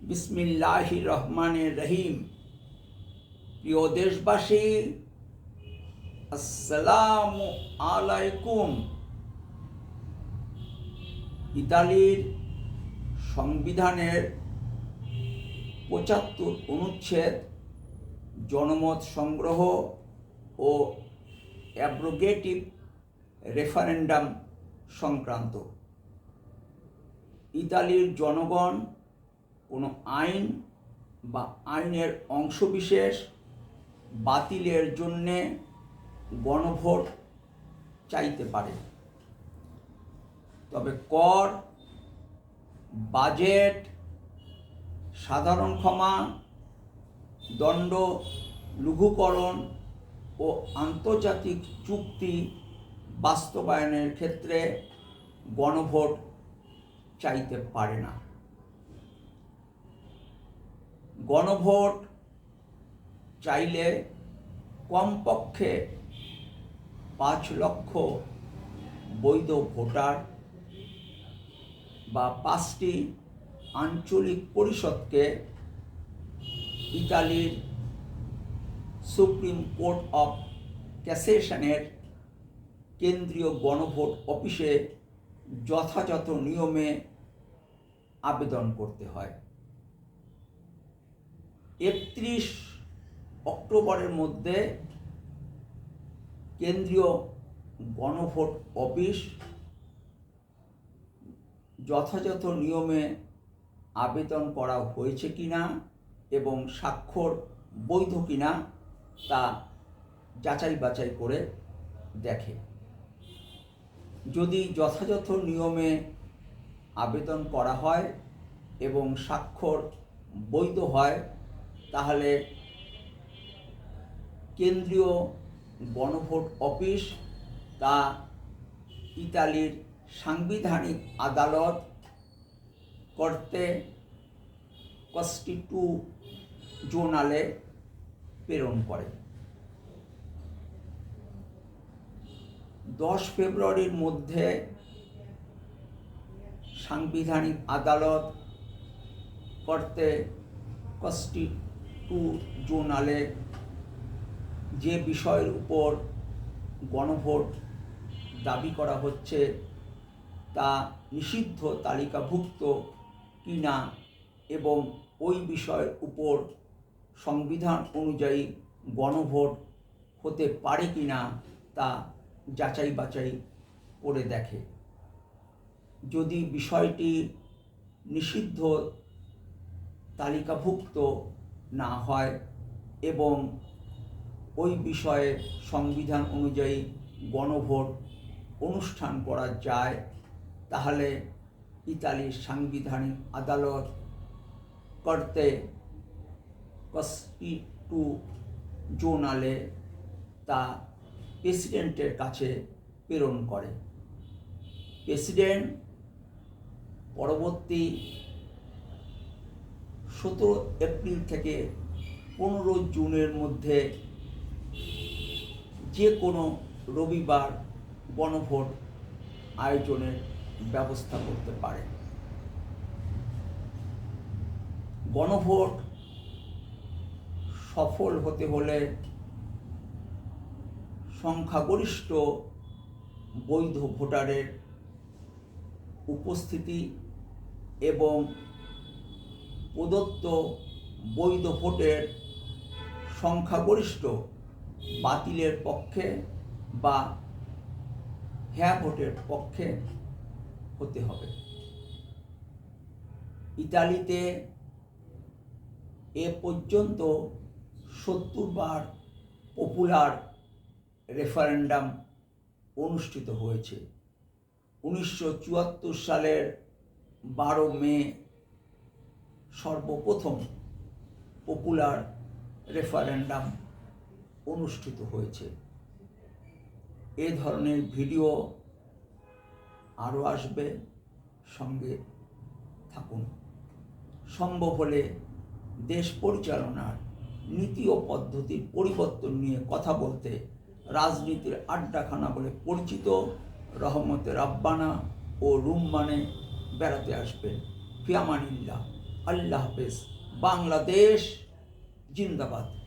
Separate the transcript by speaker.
Speaker 1: বিসমিল্লাহির রহমানির রহিম। প্রিয় দেশবাসী, আসসালামু আলাইকুম। ইতালির সংবিধানের ৭৫ অনুচ্ছেদ জনমত সংগ্রহ ও অ্যাব্রোগেটিভ রেফারেন্ডাম সংক্রান্ত। ইতালির জনগণ কোনো আইন বা আইনের অংশবিশেষ বাতিলের জন্যে গণভোট চাইতে পারে, তবে কর, বাজেট, সাধারণ ক্ষমা, দণ্ড লঘূকরণ ও আন্তর্জাতিক চুক্তি বাস্তবায়নের ক্ষেত্রে গণভোট চাইতে পারে না। গণভোট চাইলে কমপক্ষে ৫ লক্ষ বৈধ ভোটার বা ৫টি আঞ্চলিক পরিষদকে ইতালির সুপ্রিম কোর্ট অফ ক্যাসেশনের কেন্দ্রীয় গণভোট অফিসে যথাযথ নিয়মে আবেদন করতে হয়। ৩১ অক্টোবরের মধ্যে কেন্দ্রীয় গণভোট অফিস যথাযথ নিয়মে আবেদন করা হয়েছে কিনা এবং স্বাক্ষর বৈধ কিনা তা যাচাই বাছাই করে দেখে। যদি যথাযথ নিয়মে আবেদন করা হয় এবং স্বাক্ষর বৈধ হয়, তাহলে কেন্দ্রীয় গণভোট অফিস তা ইতালির সাংবিধানিক আদালত কর্তে কস্টিটিউজনালে প্রেরণ করে। ১০ ফেব্রুয়ারির মধ্যে সাংবিধানিক আদালত কর্তে কস্টিটিউজনালে যে বিষয়ের উপর গণভোট দাবি করা হচ্ছে তা নিষিদ্ধ তালিকাভুক্ত কিনা এবং ওই বিষয়ের উপর সংবিধান অনুযায়ী গণভোট হতে পারে কিনা তা যাচাই বাছাই করে দেখে। যদি বিষয়টি নিষিদ্ধ তালিকাভুক্ত না হয় এবং ওই বিষয়ে সংবিধান অনুযায়ী গণভোট অনুষ্ঠান করা যায়, তাহলে ইতালির সাংবিধানিক আদালত কর্তে কস্টিটিউজনালে তা প্রেসিডেন্টের কাছে প্রেরণ করে। প্রেসিডেন্ট পরবর্তী ১৭ এপ্রিল থেকে ১৫ জুনের মধ্যে যে কোনো রবিবার গণভোট আয়োজনের ব্যবস্থা করতে পারে। গণভোট সফল হতে হলে সংখ্যাগরিষ্ঠ বৈধ ভোটারের উপস্থিতি এবং প্রদত্ত বৈধ ভোটের সংখ্যাগরিষ্ঠ বাতিলের পক্ষে বা হ্যাঁ ভোটের পক্ষে হতে হবে। ইতালিতে এ পর্যন্ত ৭০ বার পপুলার রেফারেন্ডাম অনুষ্ঠিত হয়েছে। ১৯৭৪ সালের ১২ মে সর্বপ্রথম পপুলার রেফারেন্ডাম অনুষ্ঠিত হয়েছে। এ ধরনের ভিডিও আরও আসবে, সঙ্গে থাকুন। সম্ভব হলে দেশ পরিচালনার নীতি ও পদ্ধতির পরিবর্তন নিয়ে কথা বলতে রাজনীতির আড্ডাখানা বলে পরিচিত রহমতে রাব্বানা ও রুম্মানে বেড়াতে আসবেন। ফি আমানিল্লাহ। আল্লাহ হাফেজ। বাংলাদেশ জিন্দাবাদ।